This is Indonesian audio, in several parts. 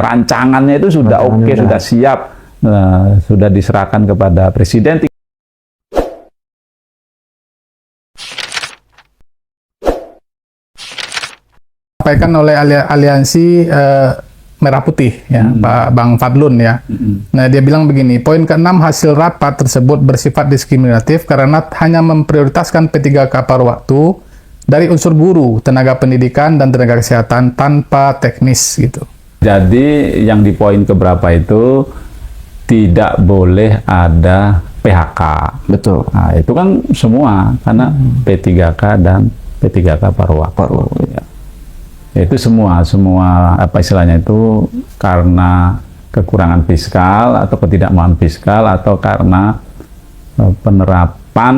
rancangannya itu sudah oke, sudah siap, sudah diserahkan kepada Presiden. Disampaikan oleh aliansi Merah Putih, ya, Pak Bang Fadlun, ya. Nah, dia bilang begini, poin ke-6 hasil rapat tersebut bersifat diskriminatif karena hanya memprioritaskan P3K paruh waktu dari unsur guru, tenaga pendidikan, dan tenaga kesehatan tanpa teknis, gitu. Jadi yang di poin keberapa itu tidak boleh ada PHK. Betul. Nah, itu kan semua karena P3K dan P3K paruh waktu. Ya. Itu semua apa istilahnya itu karena kekurangan fiskal atau ketidakmampuan fiskal atau karena penerapan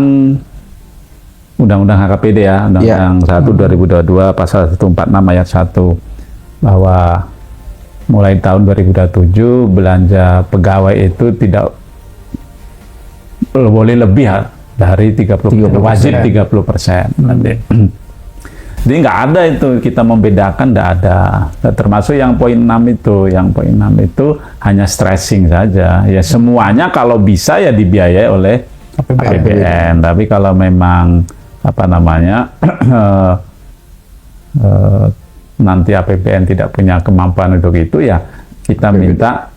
Undang-Undang HKPD, ya, Undang-Undang 1 2022 pasal 146 ayat 1, bahwa mulai tahun 2027 belanja pegawai itu tidak boleh lebih dari 30%, wajib 30%. Jadi nggak ada itu kita membedakan, nggak ada. Termasuk yang poin 6 itu, hanya stressing saja. Ya semuanya kalau bisa ya dibiayai oleh APBN. Tapi kalau memang apa namanya nanti APBN tidak punya kemampuan untuk itu, ya kita minta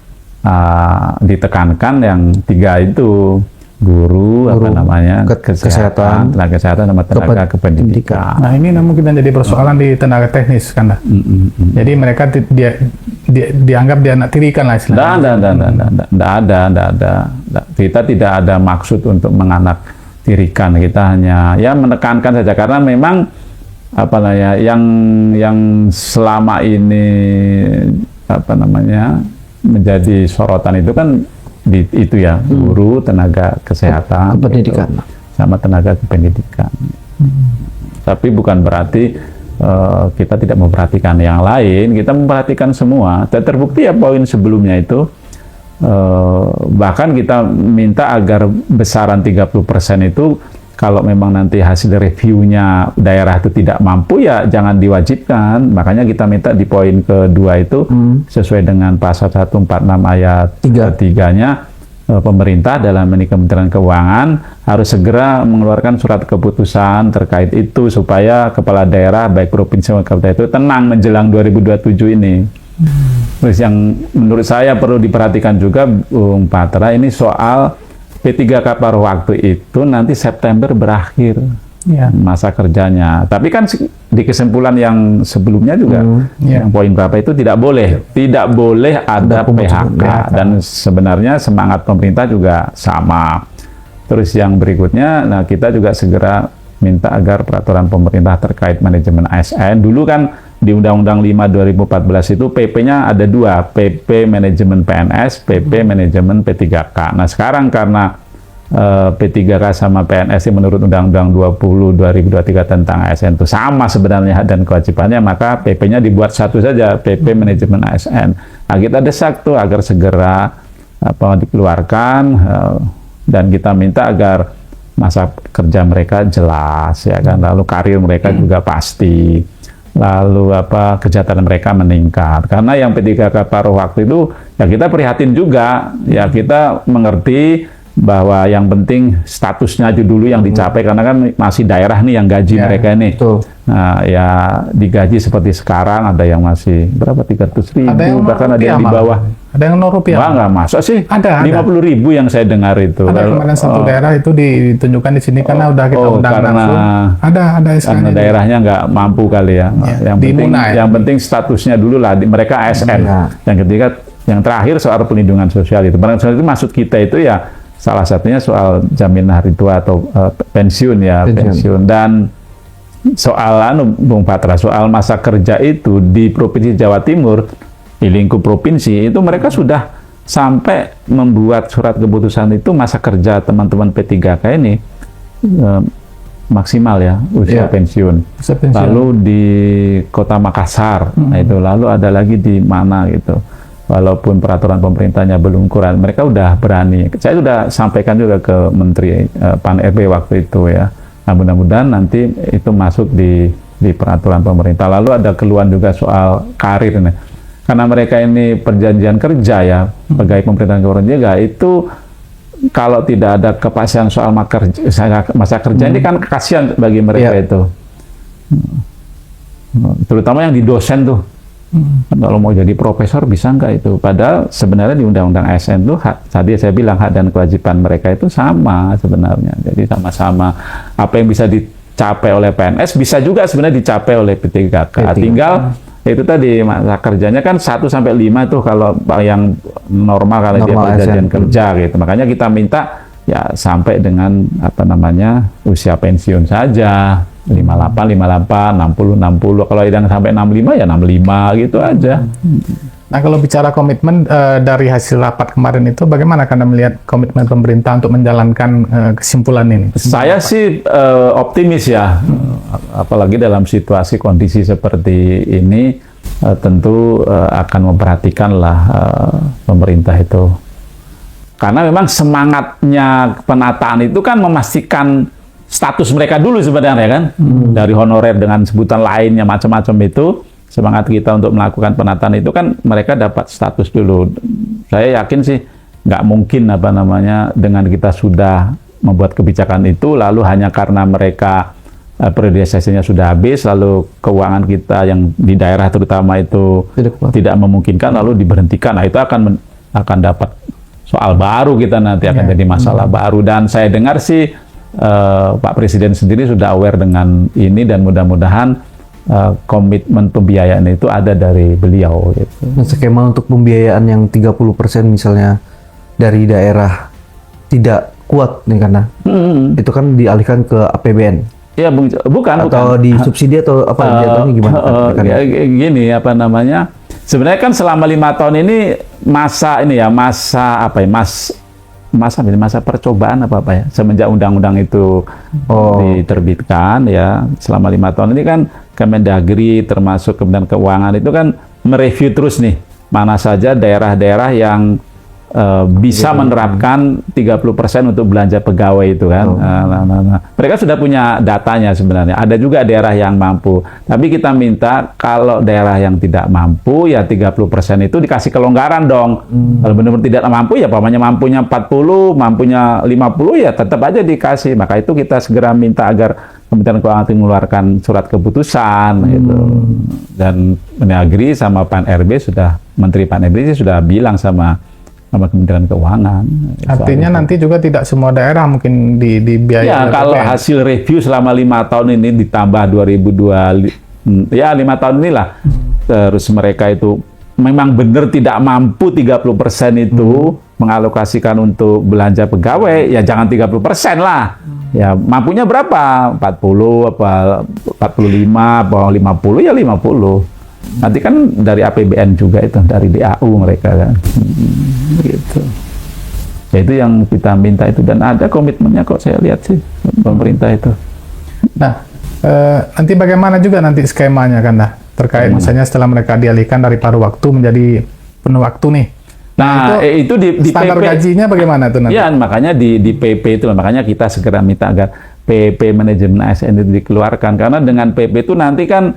ditekankan yang 3 itu, guru apa namanya, kesehatan, tenaga kesehatan, sama tenaga kependidikan. Nah, ini mungkin jadi persoalan di tenaga teknis, kan? Jadi mereka dianggap dianak tirikan lah istilahnya. Tidak ada. Kita tidak ada maksud untuk menganak tirikan. Kita hanya ya menekankan saja, karena memang apa namanya yang selama ini apa namanya menjadi sorotan itu kan itu ya, guru, tenaga kesehatan, pendidikan, sama tenaga kependidikan. Tapi bukan berarti kita tidak memperhatikan yang lain, kita memperhatikan semua. Dan terbukti ya poin sebelumnya itu, bahkan kita minta agar besaran 30% itu kalau memang nanti hasil reviewnya daerah itu tidak mampu, ya jangan diwajibkan. Makanya kita minta di poin kedua itu sesuai dengan pasal 146 ayat 3-nya, pemerintah dalam ini Kementerian Keuangan harus segera mengeluarkan surat keputusan terkait itu supaya kepala daerah baik provinsi maupun kabupaten itu tenang menjelang 2027 ini. Terus yang menurut saya perlu diperhatikan juga, Bung Patra, ini soal P3K paruh waktu itu nanti September berakhir masa kerjanya. Tapi kan di kesimpulan yang sebelumnya juga, yang poin berapa itu tidak boleh ada PHK. Dan sebenarnya semangat pemerintah juga sama. Terus yang berikutnya, nah kita juga segera minta agar peraturan pemerintah terkait manajemen ASN, dulu kan di Undang-Undang 5 2014 itu PP-nya ada 2, PP manajemen PNS, PP manajemen P3K. Nah sekarang karena P3K sama PNS menurut Undang-Undang 20 2023 tentang ASN itu sama sebenarnya hak dan kewajibannya, maka PP-nya dibuat satu saja, PP manajemen ASN. Nah kita desak tuh agar segera dikeluarkan, dan kita minta agar masa kerja mereka jelas, ya kan, lalu karir mereka juga pasti. Lalu kesejahteraan mereka meningkat, karena yang P3K paruh waktu itu ya kita prihatin juga, ya kita mengerti bahwa yang penting statusnya aja dulu yang dicapai, karena kan masih daerah nih yang gaji mereka ini. Nah ya digaji seperti sekarang ada yang masih berapa, 300.000, bahkan ada yang di bawah. Ada yang rupiah. Wah, nggak masuk sih. Ada 50.000 yang saya dengar itu. Ada kemarin satu daerah itu ditunjukkan di sini karena udah kita undang langsung. Ada karena daerahnya nggak mampu kali ya. Yang penting statusnya dulu lah. Mereka ASN. Yang ketiga, yang terakhir soal perlindungan sosial itu. Soal itu maksud kita itu ya salah satunya soal jaminan hari tua atau pensiun ya, pensiun. Dan soal Bung Patra, soal masa kerja itu di Provinsi Jawa Timur, di lingkup provinsi itu mereka sudah sampai membuat surat keputusan itu masa kerja teman-teman P3K ini maksimal ya usia pensiun. Lalu di Kota Makassar, nah itu, lalu ada lagi di mana gitu. Walaupun peraturan pemerintahnya belum kurang, mereka udah berani. Saya sudah sampaikan juga ke Menteri Pan RB waktu itu ya. Nah, mudah-mudahan nanti itu masuk di peraturan pemerintah. Lalu ada keluhan juga soal karir nih. karena mereka ini perjanjian kerja ya, pegawai pemerintahan gubernur juga itu kalau tidak ada kepastian soal masa kerja ini kan kasihan bagi mereka itu. Terutama yang di dosen tuh. Kalau mau jadi profesor bisa nggak itu? Padahal sebenarnya di Undang-Undang ASN tuh tadi saya bilang hak dan kewajiban mereka itu sama sebenarnya. Jadi sama-sama apa yang bisa dicapai oleh PNS bisa juga sebenarnya dicapai oleh P3K. Tinggal itu tadi masa kerjanya kan 1 sampai 5 tuh kalau yang normal kalau dia perjanjian kerja gitu. Makanya kita minta ya sampai dengan usia pensiun saja. 58, 60, 60. Kalau yang sampai 65 ya 65 gitu aja. Nah, kalau bicara komitmen dari hasil rapat kemarin itu, bagaimana Anda melihat komitmen pemerintah untuk menjalankan kesimpulan ini? Saya sih optimis ya, apalagi dalam situasi kondisi seperti ini, tentu akan memperhatikanlah pemerintah itu. Karena memang semangatnya penataan itu kan memastikan status mereka dulu sebenarnya kan, dari honorer dengan sebutan lainnya macam-macam itu. Semangat kita untuk melakukan penataan itu kan mereka dapat status dulu. Saya yakin sih nggak mungkin dengan kita sudah membuat kebijakan itu lalu hanya karena mereka periodisasinya sudah habis lalu keuangan kita yang di daerah terutama itu tidak memungkinkan lalu diberhentikan. Nah, itu akan dapat soal baru kita nanti akan jadi masalah baru. Dan saya dengar sih Pak Presiden sendiri sudah aware dengan ini dan mudah-mudahan komitmen pembiayaan itu ada dari beliau gitu. Nah, skema untuk pembiayaan yang 30% misalnya dari daerah tidak kuat nih karena itu kan dialihkan ke APBN. Ya bukan atau disubsidi atau apa jatuhnya gimana? Gini sebenarnya kan selama 5 tahun ini masa percobaan apa semenjak undang-undang itu diterbitkan ya, selama 5 tahun ini kan Kemendagri termasuk Kementerian Keuangan itu kan mereview terus nih mana saja daerah-daerah yang bisa menerapkan 30% untuk belanja pegawai itu kan. Mereka sudah punya datanya sebenarnya. Ada juga daerah yang mampu. Tapi kita minta kalau daerah yang tidak mampu ya 30% itu dikasih kelonggaran dong. Kalau benar-benar tidak mampu ya pamannya mampunya 40, mampunya 50 ya tetap aja dikasih. Maka itu kita segera minta agar Kementerian Keuangan mengeluarkan surat keputusan gitu. Dan Mendagri sama PAN-RB Menteri PAN-RB sudah bilang sama Kementerian Keuangan. Artinya nanti juga tidak semua daerah mungkin dibiayai. Ya, kalau hasil review selama 5 tahun ini ditambah 2002, ya 5 tahun inilah, terus mereka itu memang benar tidak mampu 30% itu mengalokasikan untuk belanja pegawai, ya jangan 30% lah. Ya mampunya berapa? 40, apa 45, apa 50, ya 50. Nanti kan dari APBN juga itu, dari DAU mereka kan. Gitu. Ya itu yang kita minta itu, dan ada komitmennya kok saya lihat sih pemerintah itu. Nah, nanti bagaimana juga nanti skemanya kan terkait misalnya setelah mereka dialihkan dari paruh waktu menjadi penuh waktu nih. Nah, itu di standar PP, gajinya bagaimana tuh nanti? Ya, makanya di PP itu, makanya kita segera minta agar PP manajemen ASN itu dikeluarkan, karena dengan PP itu nanti kan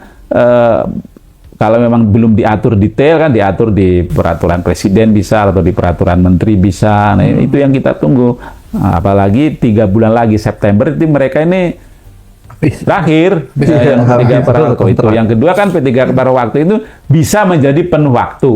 kalau memang belum diatur detail kan diatur di peraturan presiden bisa atau di peraturan menteri bisa. Nah, itu yang kita tunggu. Nah, apalagi 3 bulan lagi September itu mereka ini terakhir yang P3 paruh waktu itu. Yang kedua kan P3 paruh waktu itu bisa menjadi penuh waktu.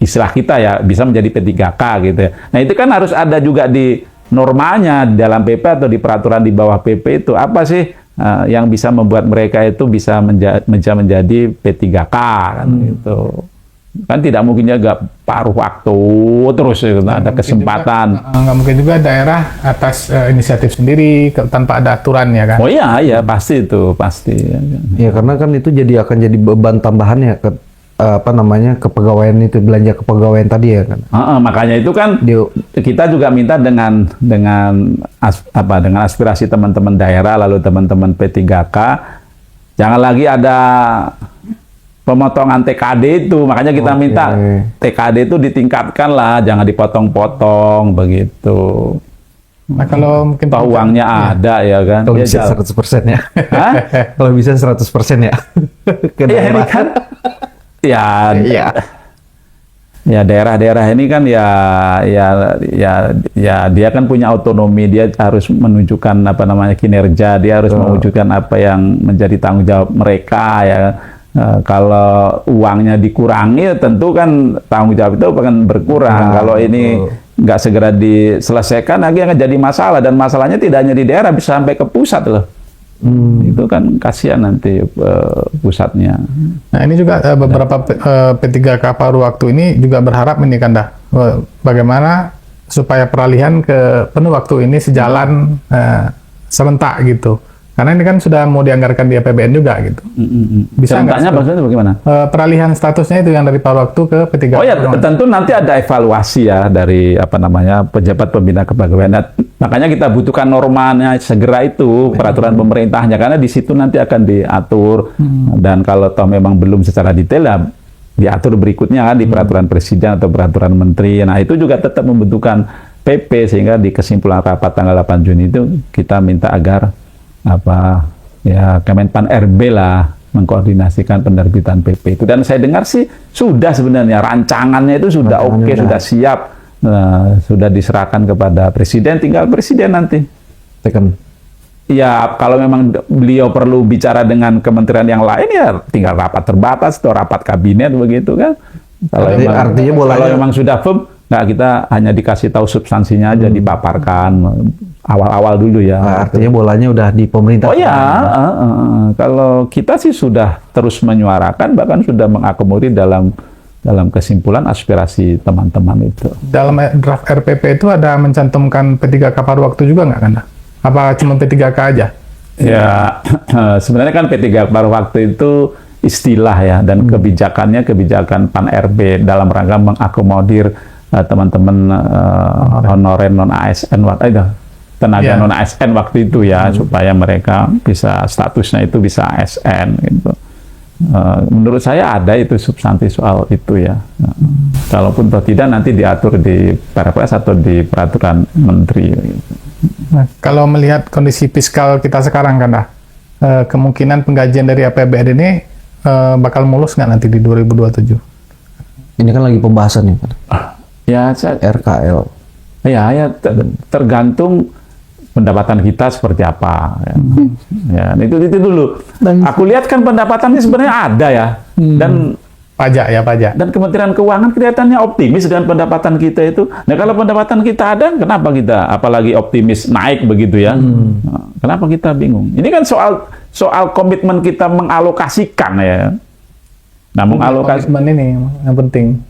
Istilah kita ya bisa menjadi P3K gitu ya. Nah, itu kan harus ada juga di normanya di dalam PP atau di peraturan di bawah PP itu apa sih yang bisa membuat mereka itu bisa menjadi P3K kan gitu. Kan tidak mungkin juga paruh waktu terus gitu. Ada kesempatan. Nggak mungkin juga daerah atas inisiatif sendiri tanpa ada aturan ya kan? Oh iya pasti itu pasti. Ya karena kan itu akan jadi beban tambahan ya kepegawaian itu, belanja kepegawaian tadi ya kan. Makanya itu kan kita juga minta dengan aspirasi teman-teman daerah lalu teman-teman P3K jangan lagi ada pemotongan TKD itu. Makanya kita minta TKD itu ditingkatkan lah, jangan dipotong-potong begitu. Nah, kalau mungkin uangnya ada ya kan. Kalau bisa 100% ya. Kalau bisa 100% ya. Iya kan. Ya, Iya. ya daerah-daerah ini kan ya dia kan punya otonomi, dia harus menunjukkan apa namanya kinerja, dia harus mewujudkan apa yang menjadi tanggung jawab mereka ya. Kalau uangnya dikurangi, tentu kan tanggung jawab itu akan berkurang. Kalau ini nggak segera diselesaikan, lagi akan jadi masalah, dan masalahnya tidak hanya di daerah, bisa sampai ke pusat loh. Itu kan kasihan nanti pusatnya. Nah, ini juga beberapa P3K paruh waktu ini juga berharap ini kan dah bagaimana supaya peralihan ke penuh waktu ini sejalan serentak gitu. Karena ini kan sudah mau dianggarkan di APBN juga gitu. Bisa nggak? Serentaknya maksudnya bagaimana? Peralihan statusnya itu yang dari paruh waktu ke P3K. Oh ya, tentu nanti ada evaluasi ya dari apa namanya pejabat pembina kepegawaian. Makanya kita butuhkan normanya segera itu, peraturan pemerintahnya, karena di situ nanti akan diatur. Dan kalau toh memang belum secara detail ya diatur berikutnya kan di peraturan presiden atau peraturan menteri. Nah, itu juga tetap membutuhkan PP, sehingga di kesimpulan rapat tanggal 8 Juni itu kita minta agar Kemenpan RB lah mengkoordinasikan penerbitan PP itu. Dan saya dengar sih sudah sebenarnya rancangannya itu sudah oke, sudah siap, sudah diserahkan kepada presiden, tinggal presiden nanti. Ya kalau memang beliau perlu bicara dengan kementerian yang lain ya tinggal rapat terbatas atau rapat kabinet begitu kan. Kalau artinya kalau memang sudah firm, kita hanya dikasih tahu substansinya aja, dipaparkan awal-awal dulu ya. Artinya bolanya udah di pemerintah. Oh ya, kalau kita sih sudah terus menyuarakan, bahkan sudah mengakomodir dalam kesimpulan aspirasi teman-teman itu. Dalam draft RPP itu ada mencantumkan P3K paruh waktu juga nggak kan? Apa cuma P3K aja? Ya, sebenarnya kan P3K paruh waktu itu istilah ya, dan kebijakannya kebijakan Pan RB dalam rangka mengakomodir teman-teman honorer non ASN tenaga non ASN waktu itu ya, supaya mereka bisa statusnya itu bisa ASN gitu. Menurut saya ada itu substansi soal itu ya. Kalaupun atau tidak nanti diatur di Perpres atau di peraturan menteri gitu. Nah, kalau melihat kondisi fiskal kita sekarang kan dah, kemungkinan penggajian dari APBN ini bakal mulus nggak nanti di 2027? Ini kan lagi pembahasan nih, Ya, RKL. Ya, tergantung pendapatan kita seperti apa. Ya, itu dulu. Aku lihat kan pendapatannya sebenarnya ada ya, dan Pajak. Dan Kementerian Keuangan kelihatannya optimis dengan pendapatan kita itu. Nah, kalau pendapatan kita ada, kenapa kita apalagi optimis naik begitu ya? Nah, kenapa kita bingung? Ini kan soal komitmen kita mengalokasikan ya. Nah, komitmen ini yang penting.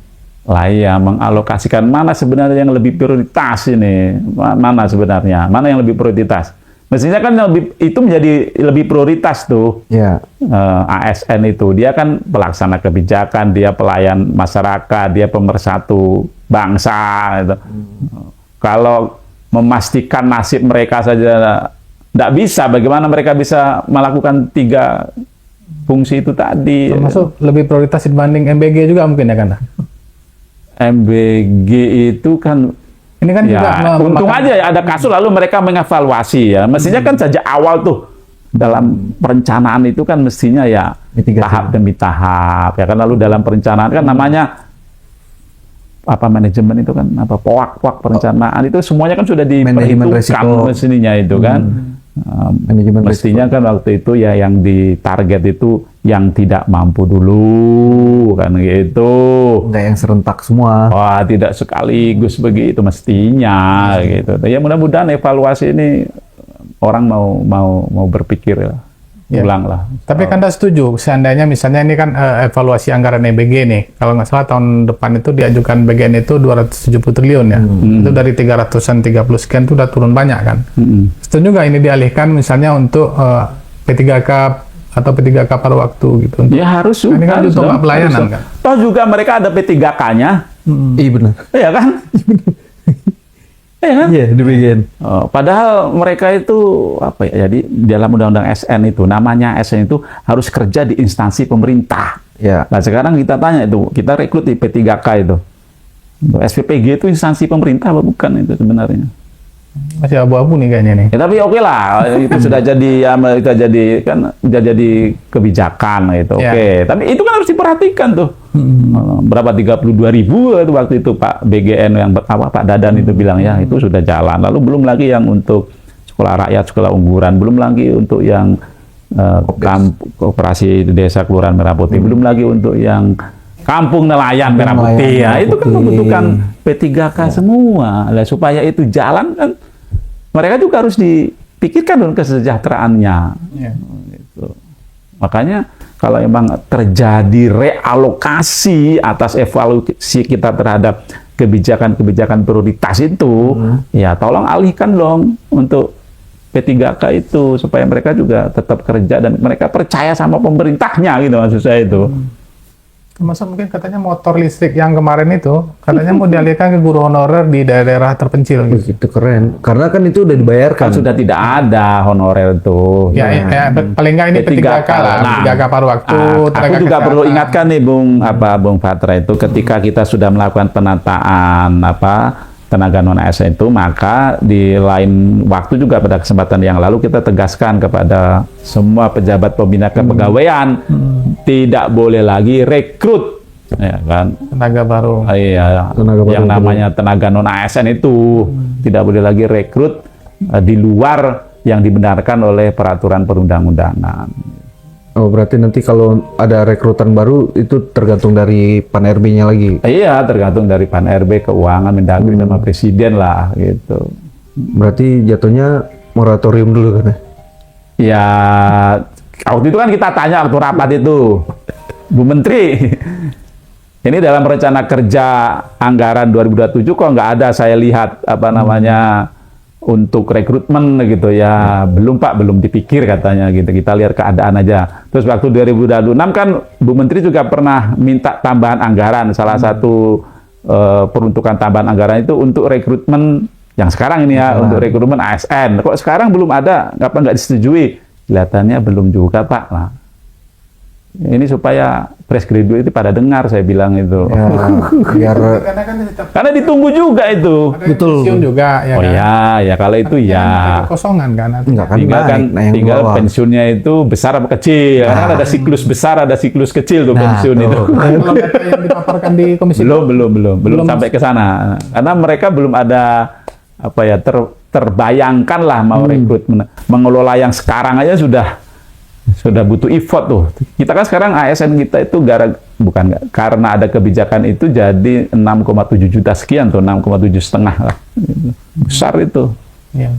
Lah ya, mengalokasikan mana sebenarnya yang lebih prioritas ini? Mana sebenarnya? Mana yang lebih prioritas? Mestinya kan itu menjadi lebih prioritas tuh. Ya. ASN itu dia kan pelaksana kebijakan, dia pelayan masyarakat, dia pemersatu bangsa gitu. Kalau memastikan nasib mereka saja tidak bisa, bagaimana mereka bisa melakukan 3 fungsi itu tadi? Termasuk lebih prioritas dibanding MBG juga mungkin ya kan? MBG itu kan ini kan ya, juga untung aja ya ada kasus lalu mereka mengevaluasi ya. Mestinya kan sejak awal tuh dalam perencanaan itu kan mestinya ya tahap demi tahap ya kan, lalu dalam perencanaan kan namanya manajemen itu kan POAK perencanaan itu semuanya kan sudah diperhitungkan mestinya itu kan. Mestinya kan waktu itu ya yang ditarget itu yang tidak mampu dulu kan gitu. Enggak yang serentak semua. Wah, tidak sekaligus begitu mestinya gitu. Ya mudah-mudahan evaluasi ini orang mau berpikir ulang lah. Tapi kan Anda setuju seandainya misalnya ini kan evaluasi anggaran EBG nih. Kalau nggak salah tahun depan itu diajukan BGN itu 270 triliun ya. Itu dari 330 sekian itu udah turun banyak kan. Setuju nggak ini dialihkan misalnya untuk P3K atau P3K paruh waktu gitu? Ya harus juga. Ini kan untuk pelayanan kan. Toh juga mereka ada P3K-nya. Iya benar. Iya kan? Iya, demikian. Padahal mereka itu jadi dalam undang-undang SN itu namanya SN itu harus kerja di instansi pemerintah. Ya. Nah, sekarang kita tanya itu, kita rekrut di P3K itu. SPPG itu instansi pemerintah apa bukan itu sebenarnya? Masih abu-abu nih kayaknya nih. Ya, tapi oke lah, itu sudah jadi jadi kebijakan gitu. Oke. Tapi itu kan harus diperhatikan tuh. Berapa 32.000 itu waktu itu Pak BGN yang Pak Dadan itu bilang ya itu sudah jalan. Lalu belum lagi yang untuk sekolah rakyat, sekolah unggulan, belum lagi untuk yang koperasi desa Kelurahan Merah Putih, belum lagi untuk yang kampung nelayan Merah Putih. Ya, itu kan membutuhkan P3K semua. Lah, supaya itu jalan kan mereka juga harus dipikirkan dong kesejahteraannya. Gitu. Makanya kalau memang terjadi realokasi atas evaluasi kita terhadap kebijakan-kebijakan prioritas itu, ya tolong alihkan dong untuk P3K itu supaya mereka juga tetap kerja dan mereka percaya sama pemerintahnya gitu maksud saya itu. Termasuk mungkin katanya motor listrik yang kemarin itu katanya mau dialihkan ke guru honorer di daerah terpencil gitu. Itu keren. Karena kan itu udah dibayarkan. Kan sudah tidak ada honorer itu. Ya, paling nggak ini P3K lah, P3K paruh waktu. Aku juga perlu ingatkan nih Bung Patra itu ketika kita sudah melakukan penataan tenaga non ASN itu, maka di lain waktu juga pada kesempatan yang lalu kita tegaskan kepada semua pejabat pembina kepegawaian tidak boleh lagi rekrut, ya kan? Tenaga baru. Iya, yang namanya tenaga non ASN itu tidak boleh lagi rekrut di luar yang dibenarkan oleh peraturan perundang-undangan. Oh, berarti nanti kalau ada rekrutan baru itu tergantung dari Pan RB-nya lagi. Iya, tergantung dari Pan RB, keuangan, Mendagri sama presiden lah gitu. Berarti jatuhnya moratorium dulu kan? Ya, waktu itu kan kita tanya waktu rapat itu, Bu Menteri, ini dalam rencana kerja anggaran 2027 kok nggak ada saya lihat untuk rekrutmen gitu ya. Belum Pak, belum dipikir katanya gitu. Kita lihat keadaan aja. Terus waktu 2026 kan Bu Menteri juga pernah minta tambahan anggaran. Salah satu peruntukan tambahan anggaran itu untuk rekrutmen yang sekarang ini ya, untuk rekrutmen ASN. Kok sekarang belum ada? Nggak disetujui? Kelihatannya belum juga Pak. Nah, ini supaya fresh graduate itu pada dengar, saya bilang itu. Ya, biar karena ditunggu juga itu. Betul. Pensiun juga ya. Oh kan? ya kalau itu ya. Kosongan kan. Enggak kan tinggal pensiunnya itu besar apa kecil. Karena kan ada siklus besar, ada siklus kecil tuh pensiun itu. Kalau data yang dipaparkan di komisi belum sampai ke sana. Karena mereka belum ada terbayangkan lah mau rekrut, mengelola yang sekarang aja sudah butuh effort tuh. Kita kan sekarang ASN kita itu karena ada kebijakan itu jadi 6,7 juta sekian tuh, 6,7,5 lah. Besar itu. Ya.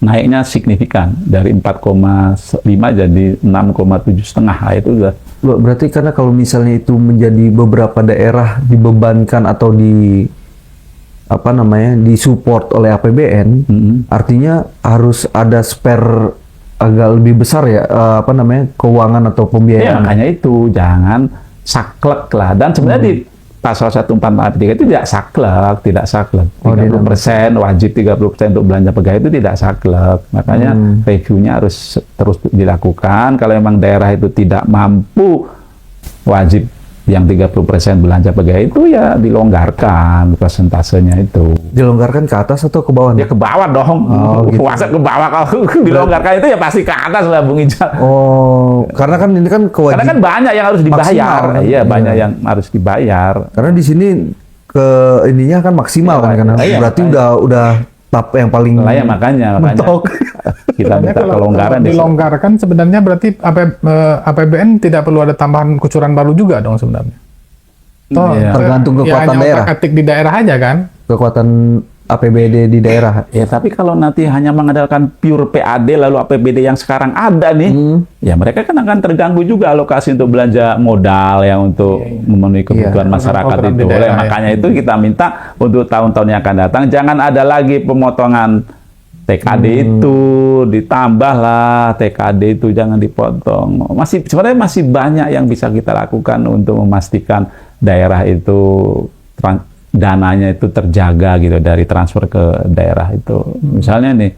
Naiknya signifikan dari 4,5 jadi 6,7,5. Itu udah. Berarti karena kalau misalnya itu menjadi beberapa daerah dibebankan atau disupport oleh APBN, artinya harus ada spare agak lebih besar ya, keuangan atau pembiayaan. Ya, makanya itu jangan saklek lah. Dan sebenarnya di pasal 1443 itu tidak saklek. 30% wajib 30% untuk belanja pegawai itu tidak saklek. Makanya reviewnya harus terus dilakukan. Kalau memang daerah itu tidak mampu wajib yang 30% belanja pegawai itu ya dilonggarkan persentasenya itu. Dilonggarkan ke atas atau ke bawah? Ya ke bawah dong. Gitu. Puasa ke bawah, kalau dilonggarkan itu ya pasti ke atas lah Bung Ijal. Oh, karena kan ini kan kewajiban. Karena kan banyak yang harus dibayar. Maksimal, kan? Iya, banyak yang harus dibayar. Karena di sini ininya kan maksimal kan, karena berarti udah tahap yang paling makanya mentok. Kita minta kelonggaran. Dilonggarkan sebenarnya berarti APBN tidak perlu ada tambahan kucuran baru juga dong sebenarnya. Tergantung kekuatan daerah. Ketik di daerah aja kan. Kekuatan APBD di daerah. Ya, tapi kalau nanti hanya mengandalkan pure PAD lalu APBD yang sekarang ada nih, ya mereka kan akan terganggu juga alokasi untuk belanja modal yang untuk memenuhi kebutuhan masyarakat itu. Makanya itu kita minta untuk tahun-tahun yang akan datang jangan ada lagi pemotongan TKD itu, ditambahlah TKD itu jangan dipotong. Sebenarnya masih banyak yang bisa kita lakukan untuk memastikan daerah itu dananya itu terjaga gitu dari transfer ke daerah itu. Misalnya nih,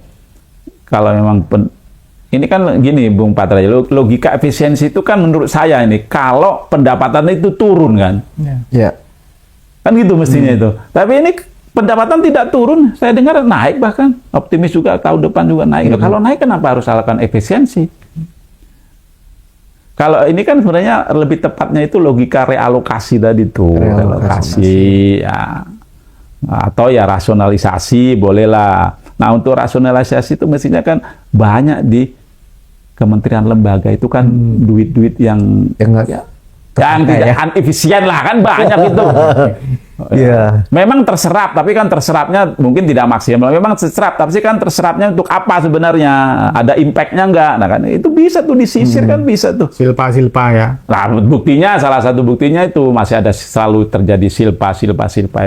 kalau memang ini kan gini Bung Patra, logika efisiensi itu kan menurut saya ini kalau pendapatan itu turun kan, kan gitu mestinya itu. Tapi ini pendapatan tidak turun, saya dengar naik bahkan, optimis juga tahun depan juga naik. Kalau naik kenapa harus salahkan efisiensi? Kalau ini kan sebenarnya lebih tepatnya itu logika realokasi tadi tuh, realokasi ya. Atau ya rasionalisasi bolehlah. Nah, untuk rasionalisasi itu mestinya kan banyak di kementerian lembaga itu kan duit-duit yang tidak efisien lah, kan banyak itu. Iya. Memang terserap, tapi kan terserapnya mungkin tidak maksimal. Memang terserap, tapi kan terserapnya untuk apa sebenarnya? Ada impact-nya enggak? Nah kan itu bisa tuh disisir kan bisa tuh. Silpa ya. Nah, buktinya salah satu buktinya itu masih ada selalu terjadi silpa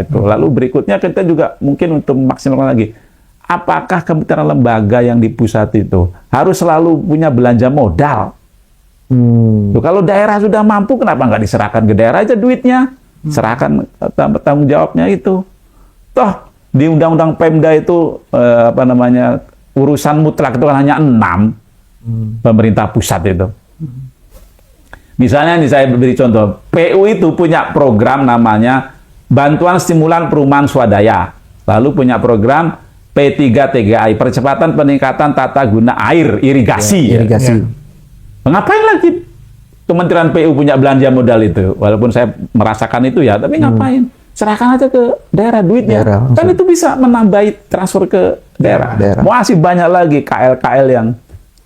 itu. Lalu berikutnya kita juga mungkin untuk memaksimalkan lagi. Apakah kementerian lembaga yang di pusat itu harus selalu punya belanja modal? Loh, kalau daerah sudah mampu, kenapa nggak diserahkan ke daerah aja duitnya? Serahkan tanggung jawabnya itu. Toh di Undang-Undang Pemda itu urusan mutlak itu kan hanya 6 pemerintah pusat itu. Misalnya nih saya beri contoh, PU itu punya program namanya Bantuan Stimulan Perumahan Swadaya. Lalu punya program P3TGI, Percepatan Peningkatan Tata Guna Air, irigasi. Irigasi. Ngapain lagi Kementerian PU punya belanja modal itu? Walaupun saya merasakan itu ya, tapi ngapain? Serahkan aja ke daerah duitnya. Kan itu bisa menambahi transfer ke daerah. Masih banyak lagi KL-KL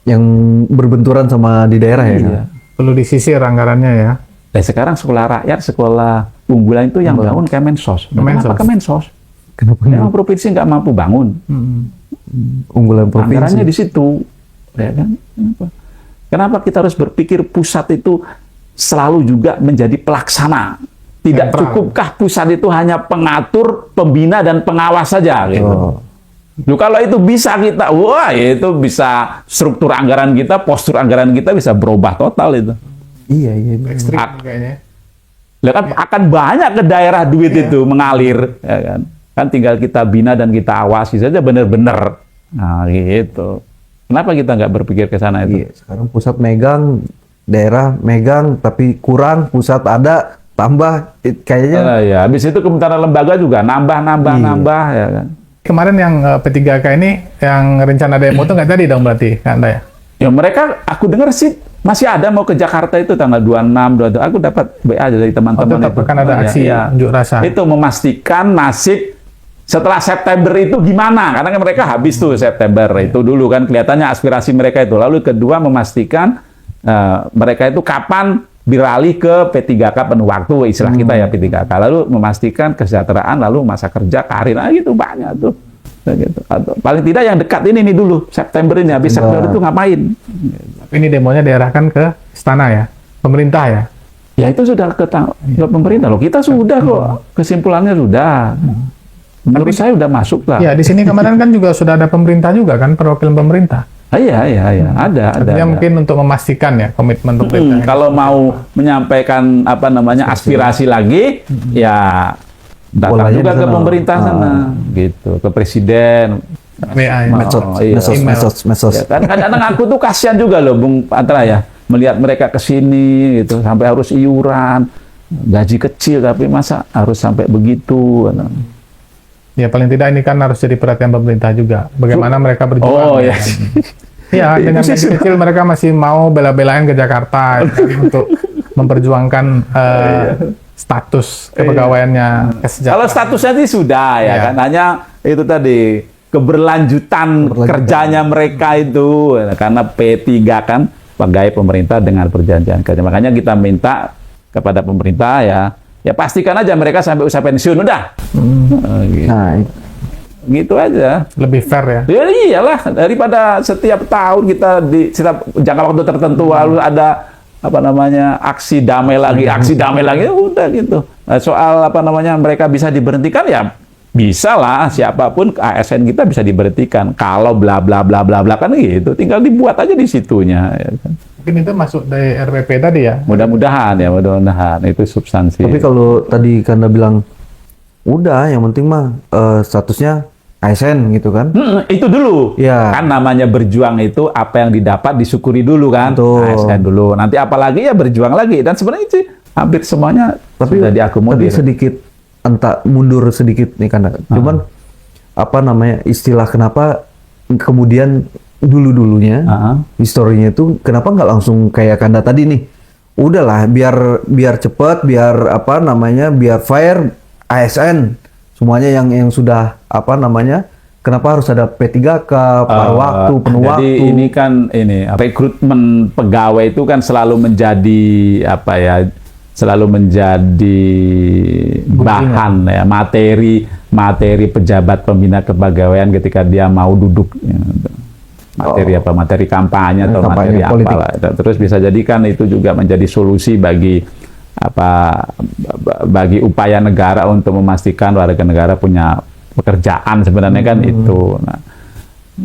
yang berbenturan sama di daerah ya. Iya. Perlu disisir anggarannya ya. Dan sekarang sekolah rakyat, sekolah unggulan itu yang bangun Kemensos. Kenapa Kemensos? Kenapa? Memang provinsi nggak mampu bangun. Unggulan provinsi. Anggarannya di situ, ya kan? Kenapa kita harus berpikir pusat itu selalu juga menjadi pelaksana? Tidak cukupkah pusat itu hanya pengatur, pembina dan pengawas saja gitu? Loh, kalau itu bisa kita, wah itu bisa struktur anggaran kita, postur anggaran kita bisa berubah total itu. Iya. Ekstrim kayaknya. Kan akan banyak ke daerah duit itu mengalir, ya kan? Kan tinggal kita bina dan kita awasi saja benar-benar. Nah gitu. Kenapa kita nggak berpikir ke sana itu? Iya, sekarang pusat megang, daerah megang, tapi kurang, pusat ada, tambah, kayaknya. Ya, habis itu kementerian lembaga juga nambah, ya kan. Kemarin yang P3K ini, yang rencana demo itu nggak jadi dong berarti, Kak Anda ya? Ya mereka, aku dengar sih masih ada mau ke Jakarta itu tanggal 26, 22. Aku dapat WA dari teman-teman tetap itu. akan ada aksi unjuk rasa. Itu memastikan nasib setelah September itu gimana? Karena kan mereka habis tuh September itu dulu kan kelihatannya aspirasi mereka itu. Lalu kedua memastikan mereka itu kapan beralih ke P3K penuh waktu, istilah kita ya P3K. Lalu memastikan kesejahteraan, lalu masa kerja, karir, gitu banyak tuh. Gitu. Atau, paling tidak yang dekat ini nih dulu September ini, habis September itu ngapain? Tapi ini demonya diarahkan ke istana ya, pemerintah ya? Ya itu sudah ke pemerintah loh. Kita sudah kok kesimpulannya sudah. Menurut saya udah masuk lah. Ya, di sini kemarin kan juga sudah ada pemerintah juga kan, perwakilan pemerintah. Iya, ada. Artinya mungkin untuk memastikan ya komitmen pemerintah. Kalau mau menyampaikan aspirasi lagi, ya datang juga ke pemerintah sana, gitu, ke presiden. WA, medsos. Ya, kadang-kadang aku tuh kasihan juga loh, Bung Patra ya, melihat mereka kesini gitu, sampai harus iuran, gaji kecil tapi masa harus sampai begitu. Ya paling tidak ini kan harus jadi perhatian pemerintah juga. Bagaimana mereka berjuang. Ya. Ya dengan gaji kecil mereka masih mau bela-belain ke Jakarta ya, kan, untuk memperjuangkan status kepegawaiannya, kesejahteraan. Kalau statusnya sih sudah ya kan, hanya itu tadi keberlanjutan kerjanya mereka itu karena P3 kan pegawai pemerintah dengan perjanjian kerja. Makanya kita minta kepada pemerintah ya pastikan aja mereka sampai usia pensiun udah. Gitu. Nah, gitu aja. Lebih fair ya. Ya iyalah, daripada setiap tahun kita di setiap jangka waktu tertentu lalu ada aksi damai lagi, ya udah gitu. Nah, soal mereka bisa diberhentikan ya bisa lah, siapapun ASN kita bisa diberhentikan kalau bla bla bla bla bla kan gitu, tinggal dibuat aja di situnya ya kan. Mungkin itu masuk dari RPP tadi ya. Mudah-mudahan itu substansi. tapi kalau tadi Kanda bilang udah yang penting mah statusnya ASN gitu kan. Itu dulu. Ya. Kan namanya berjuang itu apa yang didapat disyukuri dulu kan. Betul. ASN dulu. Nanti apalagi ya berjuang lagi. Dan sebenarnya sih hampir semuanya sudah diakomodir. Tapi sedikit mundur sedikit nih Kanda. Cuman istilah kenapa kemudian dulunya historinya itu kenapa nggak langsung kayak Kanda tadi nih udahlah biar cepet, biar apa namanya, biar fair, ASN semuanya yang sudah apa namanya, kenapa harus ada P3K, paruh waktu, penuh Jadi waktu. ini kan rekrutmen pegawai itu kan selalu menjadi apa ya, selalu menjadi bahan ya, materi pejabat pembina kepegawaian ketika dia mau duduk ya. Materi kampanye atau Kampanye materi politik. apalah. Terus bisa jadi kan itu juga menjadi solusi bagi bagi upaya negara untuk memastikan warga negara punya pekerjaan sebenarnya kan itu.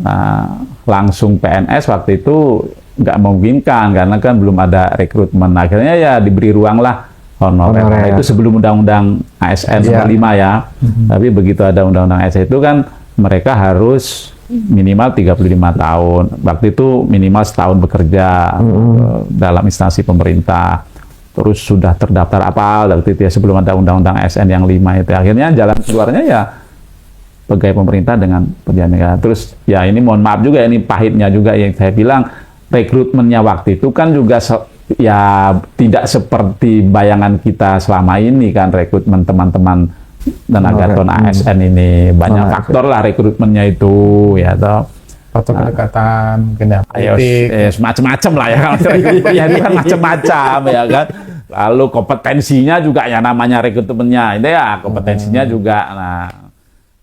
Nah, langsung PNS waktu itu nggak memungkinkan karena kan belum ada rekrutmen. Akhirnya ya diberi ruang lah honorer. Nah, itu sebelum undang-undang ASN nomor 5 ya. Tapi begitu ada undang-undang ASN itu kan mereka harus minimal 35 tahun. Waktu itu minimal setahun bekerja dalam instansi pemerintah. Terus sudah terdaftar apa waktu itu ya, sebelum ada undang-undang ASN yang 5 itu. Akhirnya jalan keluarnya ya pegawai pemerintah dengan pejabat negara. Terus ya ini mohon maaf juga, ini pahitnya juga yang saya bilang, rekrutmennya waktu itu kan juga ya tidak seperti bayangan kita selama ini kan, rekrutmen teman-teman tenaga non ASN ini banyak faktor lah rekrutmennya itu ya toh. Faktor kedekatan, kendaraan politik, Macam-macam lah ya kalau ya itu kan macam-macam ya kan. Lalu kompetensinya juga ya, namanya rekrutmennya itu ya kompetensinya juga. Nah,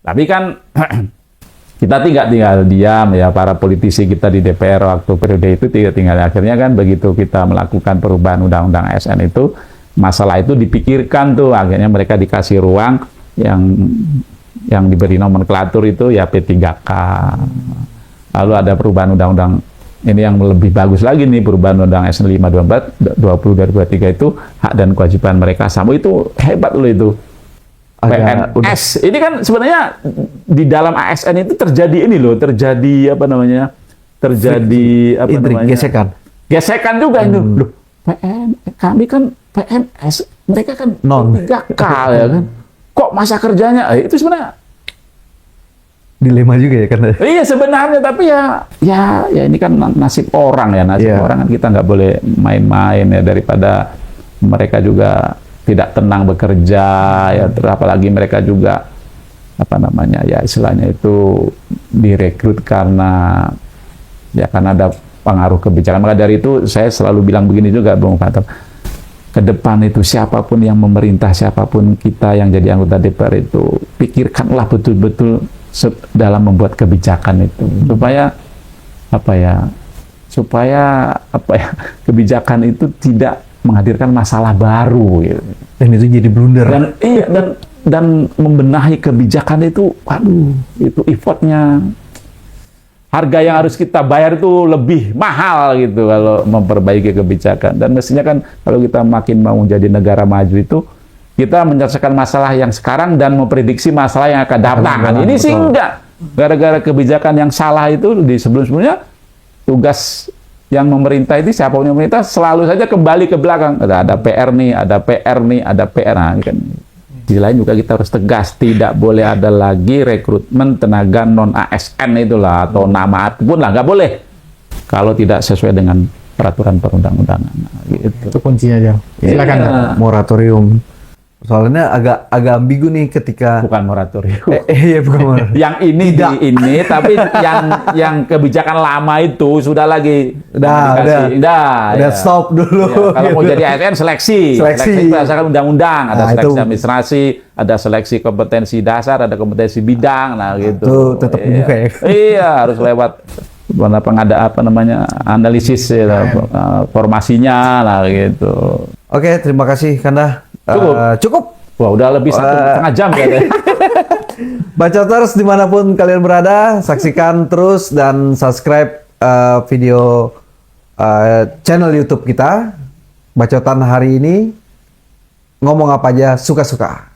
tapi kan kita tidak tinggal diam ya, para politisi kita di DPR waktu periode itu tidak tinggal, akhirnya kan begitu kita melakukan perubahan undang-undang ASN itu, masalah itu dipikirkan tuh, akhirnya mereka dikasih ruang yang diberi nomenklatur itu ya P3K. Lalu ada perubahan undang-undang ini yang lebih bagus lagi nih, perubahan undang ASN 524 20/2023 itu hak dan kewajiban mereka sama, itu hebat loh itu. PNS ini kan sebenarnya di dalam ASN itu terjadi ini loh, terjadi apa namanya, terjadi apa namanya, gesekan juga itu loh. Kami kan PNS, mereka kan P3K ya kan, kok masa kerjanya itu sebenarnya dilema juga ya kan. Iya sebenarnya, tapi ya ini kan nasib orang ya, nasib orang kan kita nggak boleh main-main ya, daripada mereka juga tidak tenang bekerja ya, apalagi mereka juga apa namanya ya, istilahnya itu direkrut karena ada pengaruh kebijakan. Maka dari itu saya selalu bilang begini juga Bung Fatal, ke depan itu siapapun yang memerintah, siapapun kita yang jadi anggota DPR itu, pikirkanlah betul-betul dalam membuat kebijakan itu supaya kebijakan itu tidak menghadirkan masalah baru gitu. Dan itu jadi blunder. Dan membenahi kebijakan itu, waduh, itu effortnya, harga yang harus kita bayar itu lebih mahal gitu kalau memperbaiki kebijakan. Dan mestinya kan kalau kita makin mau menjadi negara maju itu, kita menyelesaikan masalah yang sekarang dan memprediksi masalah yang akan datang. Ini sih enggak. Gara-gara kebijakan yang salah itu di sebelum-sebelumnya, tugas yang memerintah itu, siapapun yang memerintah selalu saja kembali ke belakang. Ada PR nih, ada PR nih, ada PR. Nah, kan. Di lain juga kita harus tegas, tidak boleh ada lagi rekrutmen tenaga non ASN itulah, atau nama apapun lah, nggak boleh kalau tidak sesuai dengan peraturan perundang-undangan. Nah, gitu. itu kuncinya aja. Silakan. Moratorium. Soalnya agak ambigu nih ketika bukan moratorium. Iya bukan moratorium. Yang ini Tidak. ini tapi yang kebijakan lama itu sudah udah stop dulu. Ya, kalau mau jadi ASN seleksi berdasarkan undang-undang, ada seleksi administrasi, ada seleksi kompetensi dasar, ada kompetensi bidang, nah gitu. Itu tetap dibuka ya. Iya, harus lewat analisis ya, formasinya lah gitu. Oke, terima kasih Kanda. Cukup. Wah, udah lebih 1,5 jam ya. Bacoters dimanapun kalian berada, saksikan terus dan subscribe video channel YouTube kita. Bacotan hari ini, ngomong apa aja suka-suka.